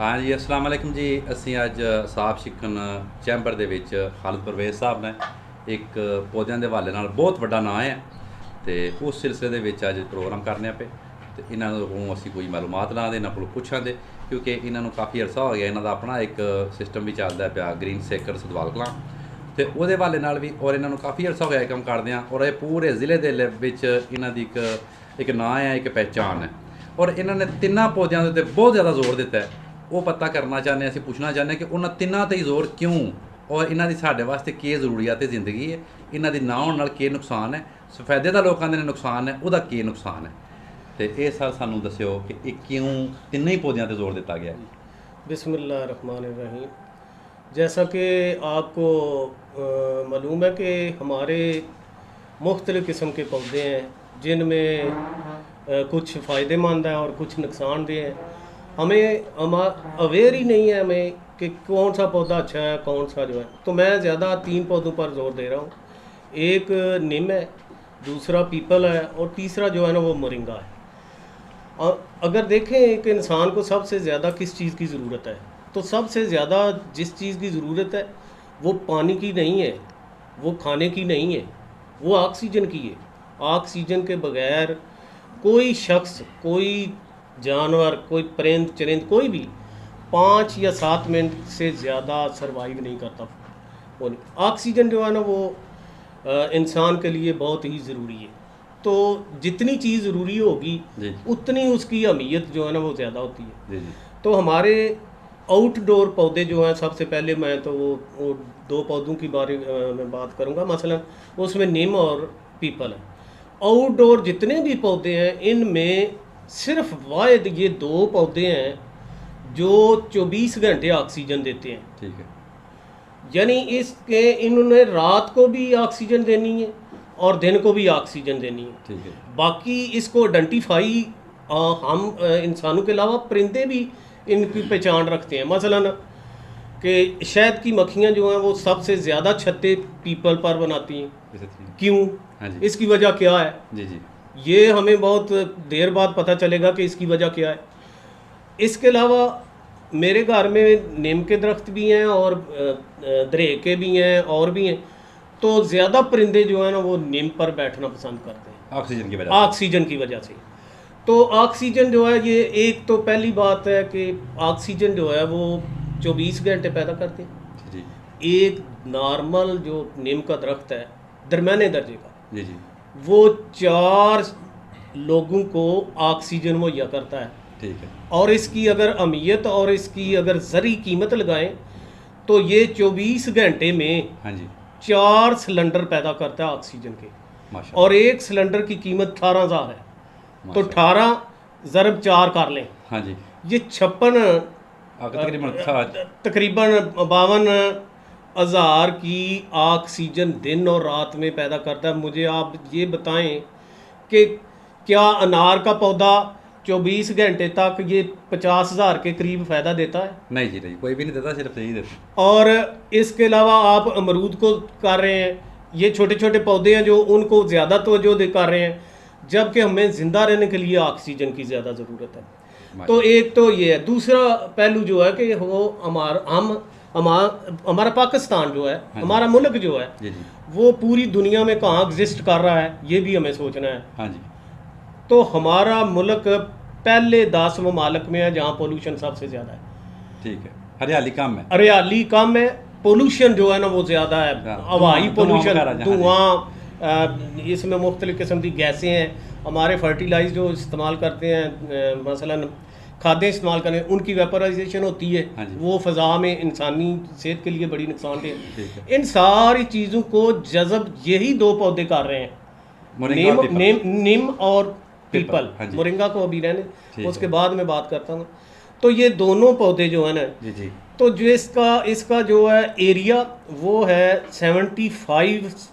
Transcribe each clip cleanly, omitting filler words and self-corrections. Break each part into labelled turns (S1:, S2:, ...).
S1: हाँ जी, अस्सलाम वालेकुम जी। ਅਸੀਂ ਅੱਜ ਸਾਬ ਸਿੱਖਣ ਚੈਂਬਰ ਦੇ ਵਿੱਚ ਖਾਲਿਦ ਪਰਵੇਜ਼ ਸਾਹਿਬ ਨੇ ਇੱਕ ਪੌਦਿਆਂ ਦੇ ਹਵਾਲੇ ਨਾਲ ਬਹੁਤ ਵੱਡਾ ਨਾਂ ਹੈ ਤੇ ਉਸ ਸਿਲਸਿਲੇ ਦੇ ਵਿੱਚ ਅੱਜ ਪ੍ਰੋਗਰਾਮ ਕਰਨੇ ਪਏ ਤੇ ਇਹਨਾਂ ਨੂੰ ਅਸੀਂ ਕੋਈ ਮਾਲੂਮਾਤ ਲਾਂ ਦੇ ਇਹਨਾਂ ਕੋਲ ਪੁੱਛਾਂਗੇ ਕਿਉਂਕਿ ਇਹਨਾਂ ਨੂੰ ਕਾਫੀ ਅਰਸਾ ਹੋ ਗਿਆ ਇਹਨਾਂ ਦਾ ਆਪਣਾ ਇੱਕ ਸਿਸਟਮ ਵੀ ਚੱਲਦਾ ਪਿਆ ਗ੍ਰੀਨ ਸੇਕਰ ਸਦਵਾਲ ਕਲਾਂ ਤੇ ਉਹਦੇ ਹਵਾਲੇ ਨਾਲ ਵੀ ਔਰ ਇਹਨਾਂ ਨੂੰ ਕਾਫੀ ਅਰਸਾ ਹੋ ਗਿਆ ਕੰਮ ਕਰਦੇ ਆ ਔਰ ਇਹ ਪੂਰੇ ਜ਼ਿਲ੍ਹੇ ਦੇ ਵਿੱਚ ਇਹਨਾਂ ਦੀ ਇੱਕ ਨਾਂ ਹੈ, ਇੱਕ ਪਹਿਚਾਣ ਹੈ ਔਰ ਇਹਨਾਂ ਨੇ ਤਿੰਨਾਂ ਪੌਦਿਆਂ ਦੇ ਉੱਤੇ ਬਹੁਤ ਜ਼ਿਆਦਾ ਜ਼ੋਰ ਦਿੱਤਾ ਹੈ। ਉਹ ਪਤਾ ਕਰਨਾ ਚਾਹੁੰਦੇ ਅਸੀਂ ਪੁੱਛਣਾ ਚਾਹੁੰਦੇ ਕਿ ਉਹਨਾਂ ਤਿੰਨਾਂ 'ਤੇ ਹੀ ਜ਼ੋਰ ਕਿਉਂ ਔਰ ਇਹਨਾਂ ਦੀ ਸਾਡੇ ਵਾਸਤੇ ਕੀ ਜ਼ਰੂਰੀਅਤ ਜ਼ਿੰਦਗੀ ਹੈ, ਇਹਨਾਂ ਦੀ ਨਾ ਹੋਣ ਨਾਲ ਕੀ ਨੁਕਸਾਨ ਹੈ, ਸਫੈਦੇ ਦਾ ਲੋਕਾਂ ਦੇ ਨੁਕਸਾਨ ਹੈ, ਉਹਦਾ ਕੀ ਨੁਕਸਾਨ ਹੈ ਤੇ ਇਹ ਸਰ ਸਾਨੂੰ ਦੱਸਿਓ कि ਇਹ क्यों ਤਿੰਨੇ ਹੀ ਪੌਦਿਆਂ 'ਤੇ ਜ਼ੋਰ ਦਿੱਤਾ ਗਿਆ।
S2: बिस्मिल्लाहिर्रहमानिर्रहीम। जैसा कि आपको मालूम है कि हमारे मुख्तलिफ़ किस्म के पौधे हैं जिनमें कुछ फ़ायदेमंद हैं और कुछ नुकसानदेह हैं। हम अवेयर ही नहीं है हमें कि कौन सा पौधा अच्छा है, कौन सा जो है। तो मैं ज़्यादा 3 पौधों पर जोर दे रहा हूँ। एक नीम है, दूसरा पीपल है और तीसरा जो है ना वो मोरिंगा है। और अगर देखें कि इंसान को सबसे ज़्यादा किस चीज़ की ज़रूरत है, तो सबसे ज़्यादा जिस चीज़ की ज़रूरत है वो पानी की नहीं है, वो खाने की नहीं है, वो ऑक्सीजन की है। ऑक्सीजन के बग़ैर कोई शख्स, कोई जानवर, कोई परिंद चरिंद, कोई भी 5 या 7 मिनट से ज़्यादा सरवाइव नहीं करता। वो ऑक्सीजन जो है ना वो इंसान के लिए बहुत ही ज़रूरी है। तो जितनी चीज़ ज़रूरी होगी उतनी उसकी अहमियत जो है ना वो ज़्यादा होती है। तो हमारे आउटडोर पौधे जो हैं, सबसे पहले मैं तो वो 2 पौधों की बारे में बात करूँगा। मसलन उसमें नीम और पीपल है। आउटडोर जितने भी पौधे हैं इनमें सिर्फ वाहिद ये 2 पौधे हैं जो 24 घंटे ऑक्सीजन देते हैं।
S1: ठीक है,
S2: यानी इसके इन्होंने रात को भी ऑक्सीजन देनी है और दिन को भी ऑक्सीजन देनी है।
S1: ठीक है।
S2: बाकी इसको आइडेंटिफाई हम इंसानों के अलावा परिंदे भी इनकी पहचान रखते हैं। मसलन कि शहद की मक्खियाँ जो हैं वो सबसे ज़्यादा छत्ते पीपल पर बनाती हैं। क्यों?
S1: हाँ जी।
S2: इसकी वजह क्या है?
S1: जी जी,
S2: ये हमें बहुत देर बाद पता चलेगा कि इसकी वजह क्या है। इसके अलावा मेरे घर में नीम के दरख्त भी हैं और दरेक के भी हैं और भी हैं। तो ज़्यादा परिंदे जो हैं ना वो नीम पर बैठना पसंद करते हैं ऑक्सीजन की वजह से। तो ऑक्सीजन जो है ये एक तो पहली बात है कि ऑक्सीजन जो है वो 24 घंटे पैदा करते हैं।
S1: जी
S2: एक नॉर्मल जो नीम का दरख्त है दरमियाने दर्जे का,
S1: जी जी,
S2: वो 4 लोगों को ऑक्सीजन मुहैया करता है।
S1: ठीक है।
S2: और इसकी अगर अहमियत और इसकी अगर ज़री कीमत लगाएं तो ये 24 घंटे में
S1: हाँ जी,
S2: 4 सिलेंडर पैदा करता है ऑक्सीजन के।
S1: माशाअल्लाह।
S2: और एक सिलेंडर की कीमत 18,000 है। तो 18 ज़रब 4 कर लें।
S1: हाँ जी,
S2: ये 56 तकरीबन 52,000 की ऑक्सीजन दिन और रात में पैदा करता है। मुझे आप ये बताएं कि क्या अनार का पौधा 24 घंटे तक ये 50,000 के करीब फ़ायदा देता है?
S1: नहीं जी नहीं, कोई भी नहीं देता, सिर्फ यही देता।
S2: और इसके अलावा आप अमरूद को कर रहे हैं, ये छोटे छोटे पौधे हैं जो उनको ज़्यादा तवज्जो दे कर रहे हैं, जबकि हमें ज़िंदा रहने के लिए ऑक्सीजन की ज़्यादा ज़रूरत है। तो एक तो ये है। दूसरा पहलू जो है कि वो हमारा पाकिस्तान जो है, हमारा मुल्क जो है,
S1: जी जी,
S2: वो पूरी दुनिया में कहाँ एग्जिस्ट कर रहा है ये भी हमें सोचना है।
S1: हाँ जी,
S2: तो हमारा मुल्क पहले 10 ममालिक में है जहाँ पोल्यूशन सबसे ज़्यादा है।
S1: ठीक है। हरियाली कम है,
S2: हरियाली कम है, पोल्यूशन जो है ना वो ज़्यादा है। हवाई पोल्यूशन, धुआं, इसमें मुख्तलिफ़ किस्म की गैसें हैं। हमारे फर्टिलाइज जो इस्तेमाल करते हैं, मसलन खादें इस्तेमाल करें, उनकी वेपराइजेशन होती है।
S1: हाँ जी।
S2: वो फ़ज़ा में इंसानी सेहत के लिए बड़ी नुकसानदेह
S1: ठीक
S2: है।
S1: है।
S2: इन सारी चीज़ों को जज़ब यही 2 पौधे कर रहे हैं,
S1: मोरिंगा और पीपल।
S2: नीम और पीपल।
S1: हाँ जी।
S2: मोरिंगा को अभी रहने,
S1: ठीक
S2: उसके
S1: है।
S2: बाद में बात करता हूँ। तो ये दोनों पौधे जो है ना,
S1: जी जी,
S2: तो जो इसका जो है एरिया वो है 75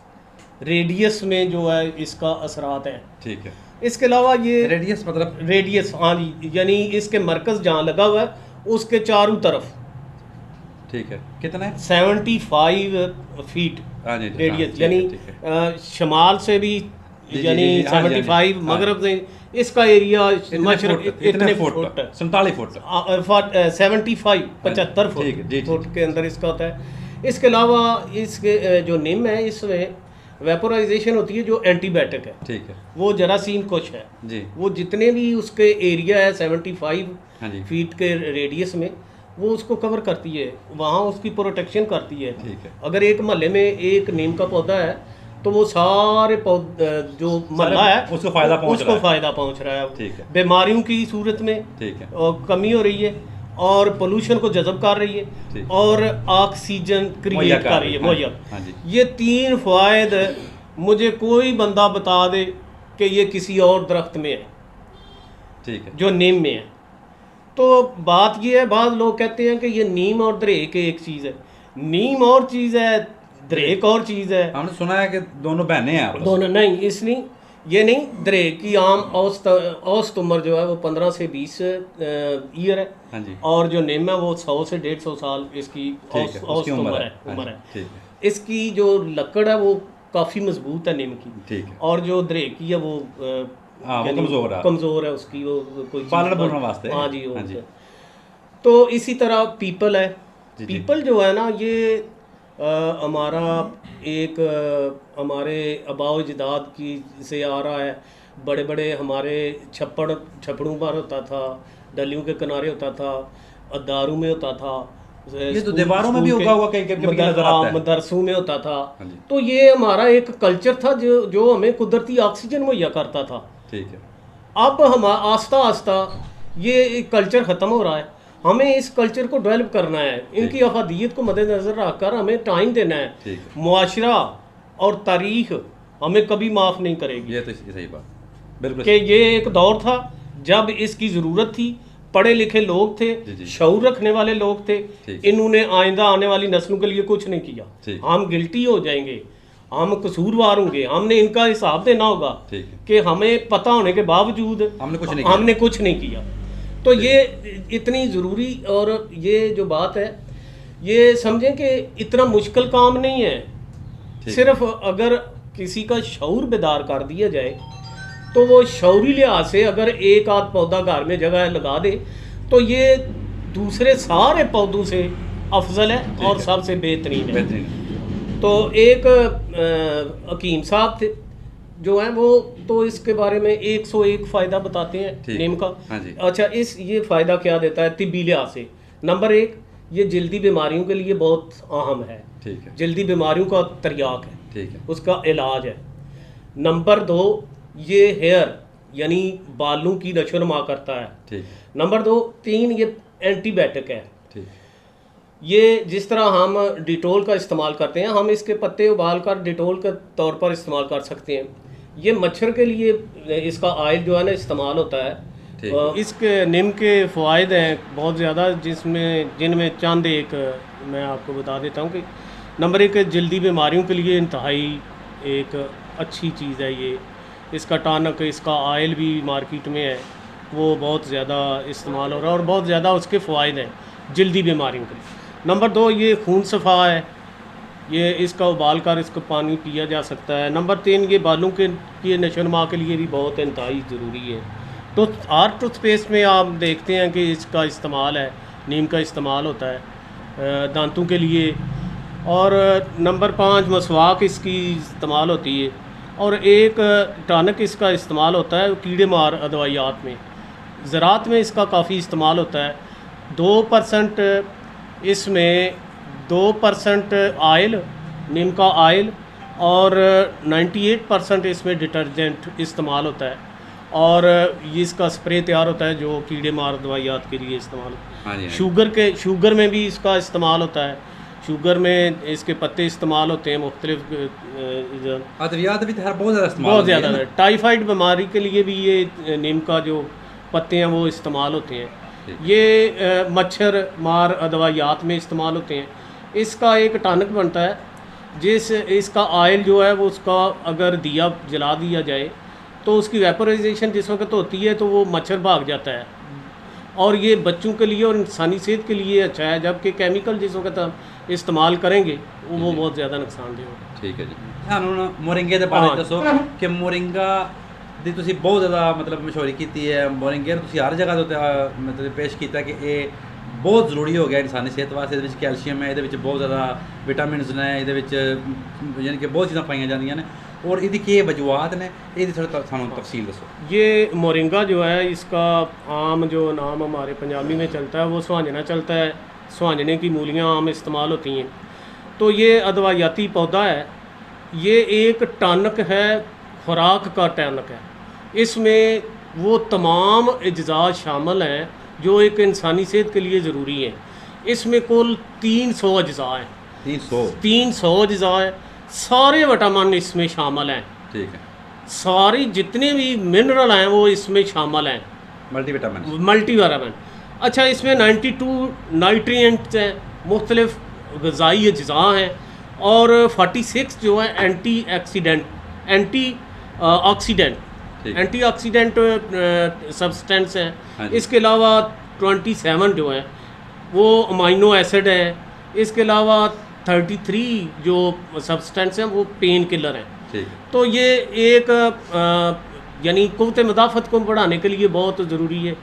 S2: रेडियस में जो है इसका असरात है।
S1: ठीक है।
S2: इसके अलावा ये
S1: रेडियस मतलब
S2: रेडियस, हाँ जी, यानी इसके मरकज़ जहाँ लगा हुआ है उसके चारों तरफ
S1: ठीक है। कितना है?
S2: 75 फीट
S1: हाँ जी,
S2: रेडियस,
S1: ठीक है,
S2: यानी
S1: ठीक है।
S2: शमाल से भी
S1: जी,
S2: यानी
S1: जी, जी, हाँ जी, हाँ जी,
S2: 75,
S1: हाँ।
S2: मगरब से इसका एरिया
S1: इतने फुट 47 फुट
S2: 75 75
S1: ठीक है, जी,
S2: फुट के अंदर इसका होता है। इसके अलावा इसके जो निम है इसमें वेपोराइजेशन होती है जो एंटीबायोटिक है,
S1: ठीक है
S2: वो जरासीम कुछ है
S1: जी,
S2: वो जितने भी उसके एरिया है 75
S1: हाँ जी,
S2: फीट के रेडियस में वो उसको कवर करती है, वहाँ उसकी प्रोटेक्शन करती है।
S1: ठीक है,
S2: अगर एक महल्ले में एक नीम का पौधा है तो वो सारे जो महल्ला है
S1: उसको फायदा
S2: पहुंच रहा है।
S1: ठीक है,
S2: बीमारियों की सूरत में
S1: ठीक है,
S2: और कमी हो रही है और पोल्यूशन को जज़ब कर रही है
S1: ठीक।
S2: और ऑक्सीजन क्रिएट कर रही है मुहैया।
S1: हाँ जी,
S2: ये 3 फ़ायद मुझे कोई बंदा बता दे कि ये किसी और दरख्त में है
S1: ठीक है,
S2: जो नीम में है। तो बात ये है, बाद लोग कहते हैं कि ये नीम और दरेक एक चीज़ है, नीम और चीज़ है, दरेक और चीज़ है।
S1: हमने सुना है कि दोनों बहनें हैं आपस में।
S2: दोनों नहीं, इसलिए ये नहीं, दरेक की आम औसत उम्र जो है वो 15 से 20 ईयर है
S1: हाँ जी,
S2: और जो नीम है वो 100 से 150 साल इसकी
S1: ठीक है, उसकी
S2: औसत
S1: उम्र है, हाँ
S2: उम्र
S1: जी,
S2: है।
S1: ठीक है,
S2: इसकी जो लकड़ है वो काफ़ी मजबूत है नीम की,
S1: ठीक है,
S2: और जो दरेक की है वो
S1: हाँ वो
S2: यानी कमज़ोर है उसकी, वो कोई चीज़
S1: पालन पोषण वास्ते।
S2: हाँ जी,
S1: हाँ जी,
S2: तो इसी तरह पीपल है।
S1: जी, जी,
S2: पीपल जो है ना ये हमारा एक हमारे आबाओ अजदाद की से आ रहा है। बड़े बड़े हमारे छप्पड़ों पर होता था, डलियों के किनारे होता था, दारू में होता था,
S1: ये तो दीवारों में भी उगा हुआ कहीं कहीं नजर आता है।
S2: मदरसों में होता था।
S1: हाँ जी,
S2: तो ये हमारा एक कल्चर था जो हमें कुदरती ऑक्सीजन मुहैया करता था।
S1: ठीक है,
S2: अब हम आस्ता आस्ता ये कल्चर ख़त्म हो रहा है, हमें इस कल्चर को डेवलप करना है, इनकी अफादियत को मद्देनज़र रखकर हमें टाइम देना है।
S1: ठीक है,
S2: मुआशरा और तारीख हमें कभी माफ़ नहीं करेगी
S1: ये तो सही बात, बिल्कुल
S2: कि ये एक दौर था जब इसकी ज़रूरत थी, पढ़े लिखे लोग थे,
S1: जी, जी,
S2: शऊर रखने वाले लोग थे,
S1: ठीक।
S2: इन्होंने आइंदा आने वाली नस्लों के लिए कुछ नहीं किया।
S1: ठीक।
S2: हम गिल्टी हो जाएंगे, हम कसूरवार होंगे, हमने इनका हिसाब देना होगा
S1: ठीक है,
S2: कि हमें पता होने के बावजूद हमने कुछ नहीं किया। तो ये इतनी ज़रूरी, और ये जो बात है ये समझें कि इतना मुश्किल काम नहीं है, सिर्फ अगर किसी का शऊर बेदार कर दिया जाए तो वो शऊरी लिहाज से अगर एक आध पौधा घर में जगह लगा दे तो ये दूसरे सारे पौधों से अफजल है और सबसे बेहतरीन है। तो एक हकीम साहब थे जो हैं, वो तो इसके बारे में 101 फ़ायदा बताते हैं नीम का।
S1: हाँ जी,
S2: अच्छा, ये फ़ायदा क्या देता है तिब्बी लिहाज से? नंबर 1, ये जल्दी बीमारियों के लिए बहुत अहम है,
S1: ठीक है,
S2: जल्दी बीमारियों का तरियाक है,
S1: ठीक है,
S2: उसका इलाज है। नंबर 2, ये हेयर यानी बालों की नशोनुमा करता है,
S1: ठीक।
S2: नंबर 2, 3, ये एंटीबायोटिक है,
S1: ठीक।
S2: ये जिस तरह हम डिटोल का इस्तेमाल करते हैं, हम इसके पत्ते उबाल कर डिटोल के तौर पर इस्तेमाल कर सकते हैं। ये मच्छर के लिए इसका ऑयल जो है ना इस्तेमाल होता है। इसके नीम के फ़वाइद हैं बहुत ज़्यादा, जिनमें चंद एक मैं आपको बता देता हूँ कि नंबर 1, जल्दी बीमारियों के लिए इंतहाई एक अच्छी चीज़ है ये। इसका टॉनिक, इसका ऑयल भी मार्केट में है, वो बहुत ज़्यादा इस्तेमाल हो रहा है और बहुत ज़्यादा उसके फ़वाइद हैं जल्दी बीमारियों के लिए। नंबर 2, ये खून सफ़ा है, ये इसका उबाल कर इसको पानी पिया जा सकता है। नंबर 3, ये बालों के नशोनुमा के लिए भी बहुत इंतहाई ज़रूरी है। तो हर टूथपेस्ट में आप देखते हैं कि इसका इस्तेमाल है, नीम का इस्तेमाल होता है दांतों के लिए। और नंबर 5, मसवाक इसकी इस्तेमाल होती है। और एक टॉनिक इसका इस्तेमाल होता है कीड़े मार अदवायात में, ज़रात में इसका काफ़ी इस्तेमाल होता है। 2% इसमें 2% ऑयल, नीम का ऑयल, और 98% इसमें डिटर्जेंट इस्तेमाल होता है। और इसका स्प्रे तैयार होता है जो कीड़े मार दवाइयात के लिए इस्तेमाल होता है। शुगर में भी इसका इस्तेमाल होता है, शुगर में इसके पत्ते इस्तेमाल होते हैं, मुख्तलिफ
S1: अद्वियात भी
S2: बहुत ज़्यादा है। टाइफाइड बीमारी के लिए भी ये नीम का जो पत्ते हैं वो इस्तेमाल होते हैं। ये मच्छर मार अदवायात में इस्तेमाल होते हैं। इसका एक टॉनिक बनता है इसका ऑयल जो है वो उसका अगर दिया जला दिया जाए तो उसकी वेपोराइजेशन जिस वक्त होती है तो वो मच्छर भाग जाता है, और ये बच्चों के लिए और इंसानी सेहत के लिए अच्छा है। जबकि केमिकल जिस वक्त हम इस्तेमाल करेंगे वो बहुत ज़्यादा नुकसानदेह होगा।
S1: ठीक है जी। ਸਾਨੂੰ ਮੋਰਿੰਗੇ ਦੇ ਬਾਰੇ ਦੱਸੋ ਕਿ ਮੋਰਿੰਗਾ ਦੀ ਤੁਸੀਂ ਬਹੁਤ ਜ਼ਿਆਦਾ ਮਤਲਬ ਮਸ਼ਹੂਰੀ ਕੀਤੀ ਹੈ ਮੋਰਿੰਗਾ ਨੂੰ ਤੁਸੀਂ ਹਰ ਜਗ੍ਹਾ ਦੇ ਉੱਤੇ ਮਤਲਬ ਪੇਸ਼ ਕੀਤਾ ਕਿ ਇਹ ਬਹੁਤ ਜ਼ਰੂਰੀ ਹੋ ਗਿਆ ਇਨਸਾਨੀ ਸਿਹਤ ਵਾਸਤੇ। ਇਹਦੇ ਵਿੱਚ ਕੈਲਸ਼ੀਅਮ ਹੈ, ਇਹਦੇ ਵਿੱਚ ਬਹੁਤ ਜ਼ਿਆਦਾ ਵਿਟਾਮਿਨਸ ਨੇ, ਇਹਦੇ ਵਿੱਚ ਯਾਨੀ ਕਿ ਬਹੁਤ ਚੀਜ਼ਾਂ ਪਾਈਆਂ ਜਾਂਦੀਆਂ ਨੇ और इसकी क्या वजूहत ने, ये थोड़ा सानू तफसील दसो।
S2: ये मोरिंगा जो है इसका आम जो नाम हमारे पंजाबी में चलता है वो सुहांजना चलता है। सुहांजने की मूलियाँ आम इस्तेमाल होती हैं। तो ये अदवायाती पौधा है, ये एक टॉनिक है, खुराक का टॉनिक है। इसमें वो तमाम अज्जा शामिल हैं जो एक इंसानी सेहत के लिए ज़रूरी है। इसमें कुल 300 अज्जा हैं। 300 अज्जा है, सारे विटामिन इसमें शामिल हैं।
S1: ठीक है,
S2: सारी जितने भी मिनरल हैं वो इसमें शामिल हैं, मल्टीविटामिन। अच्छा, इसमें 92 नाइट्रिएंट्स हैं, मुख्तलिफ ग़िज़ाई अज्जा हैं, और 46 जो है एंटीऑक्सीडेंट सब्सटेंस हैं।
S1: हाँ,
S2: इसके अलावा 27 जो हैं वो अमाइनो एसिड हैं। इसके अलावा 33 जो सब्सटेंस हैं वो पेन किलर हैं।
S1: ठीक।
S2: तो ये एक यानी क़ुव्वत मुदाफ़त को बढ़ाने के लिए बहुत ज़रूरी है।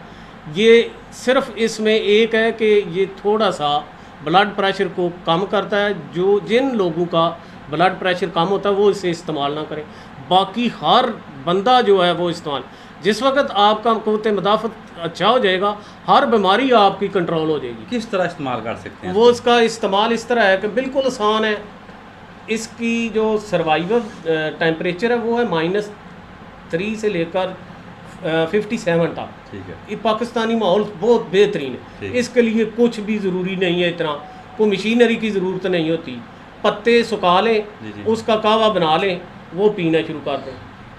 S2: ये सिर्फ़ इसमें एक है कि ये थोड़ा सा ब्लड प्रेशर को कम करता है। जो जिन लोगों का ब्लड प्रेशर कम होता है वो इसे इस्तेमाल ना करें, बाकी हर बंदा जो है वो इस्तेमाल। जिस वक्त आपका क़ुव्वत मुदाफ़त अच्छा हो जाएगा, हर बीमारी आपकी कंट्रोल हो जाएगी।
S1: किस तरह इस्तेमाल कर सकते हैं?
S2: वो इसका इस्तेमाल इस तरह है कि बिल्कुल आसान है। इसकी जो सर्वाइवल टेम्परेचर है वो है -3 से लेकर 57 तक।
S1: ठीक है।
S2: ये पाकिस्तानी माहौल बहुत बेहतरीन है। इसके लिए कुछ भी ज़रूरी नहीं है, इतना कोई मशीनरी की ज़रूरत नहीं होती। पत्ते सुखा लें, उसका कावा बना लें, वो पीना शुरू कर दें,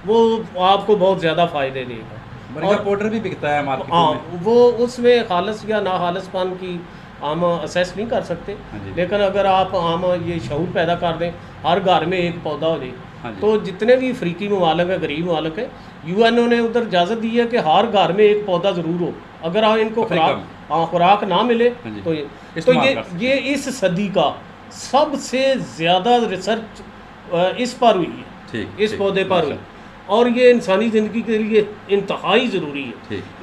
S2: वो आपको बहुत ज़्यादा फ़ायदे देगा।
S1: और पाउडर भी बिकता है मार्केट में।
S2: हाँ, वो उसमें खालस या ना खालसपन की हम असेस नहीं कर सकते, लेकिन अगर आप हम ये शऊर पैदा कर दें, हर घर में एक पौधा हो जाए, तो जितने भी अफ्रीकी ममालिक है, गरीब ममालिक है, यूएनओ ने उधर इजाज़त दी है कि हर घर में एक पौधा ज़रूर हो। अगर आप इनको खुराक ना मिले तो ये इस सदी का सबसे ज़्यादा रिसर्च इस पर हुई है, इस पौधे पर हुई, और ये इंसानी ज़िंदगी के लिए इंतहाई ज़रूरी है।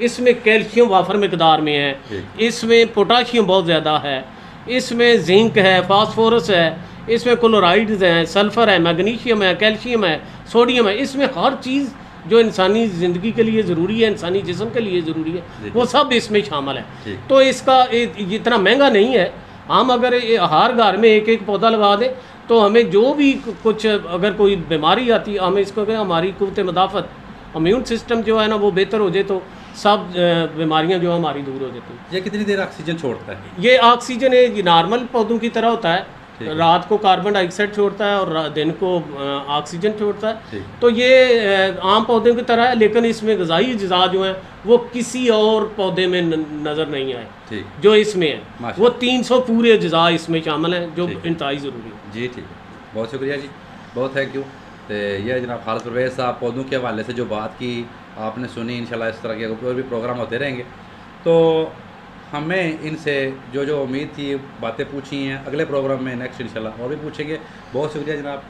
S2: इसमें कैल्शियम वाफर मकदार में है, इसमें पोटाशियम बहुत ज़्यादा है, इसमें जिंक है, फास्फोरस है, इसमें क्लोराइड्स हैं, सल्फ़र है, मैग्नीशियम है, कैल्शियम है, सोडियम है। इसमें हर चीज़ जो इंसानी ज़िंदगी के लिए ज़रूरी है, इंसानी जिस्म के लिए ज़रूरी है, वो सब इसमें शामिल है। तो इसका इतना महंगा नहीं है। हम अगर हर घर में एक एक पौधा लगा दें तो हमें जो भी कुछ अगर कोई बीमारी आती है, हमें इसको कहें हमारी क़ुव्वत मुदाफ़त, इम्यून सिस्टम जो है ना वो बेहतर हो जाए तो सब बीमारियां जो हमारी दूर हो जाती हैं।
S1: ये कितनी देर ऑक्सीजन छोड़ता है?
S2: ये ऑक्सीजन ये नॉर्मल पौधों की तरह होता है, रात को कार्बन डाइऑक्साइड छोड़ता है और दिन को ऑक्सीजन छोड़ता है। तो ये आम पौधों की तरह है, लेकिन इसमें ग़िज़ाई अज्जा जो हैं वो किसी और पौधे में नज़र नहीं आए जो इसमें है। वो 300 पूरे अज्जा इसमें शामिल हैं जो इंतहाई ज़रूरी है।
S1: जी ठीक है, बहुत शुक्रिया जी, बहुत थैंक यू। तो यह जनाब खालिद परवेज़ साहब पौधों के हवाले से जो बात की आपने सुनी, इंशाल्लाह इस तरह के कोई भी प्रोग्राम होते रहेंगे। तो हमें इनसे जो जो उम्मीद थी बातें पूछी हैं, अगले प्रोग्राम में नेक्स्ट इंशाल्लाह और भी पूछेंगे। बहुत शुक्रिया जनाब।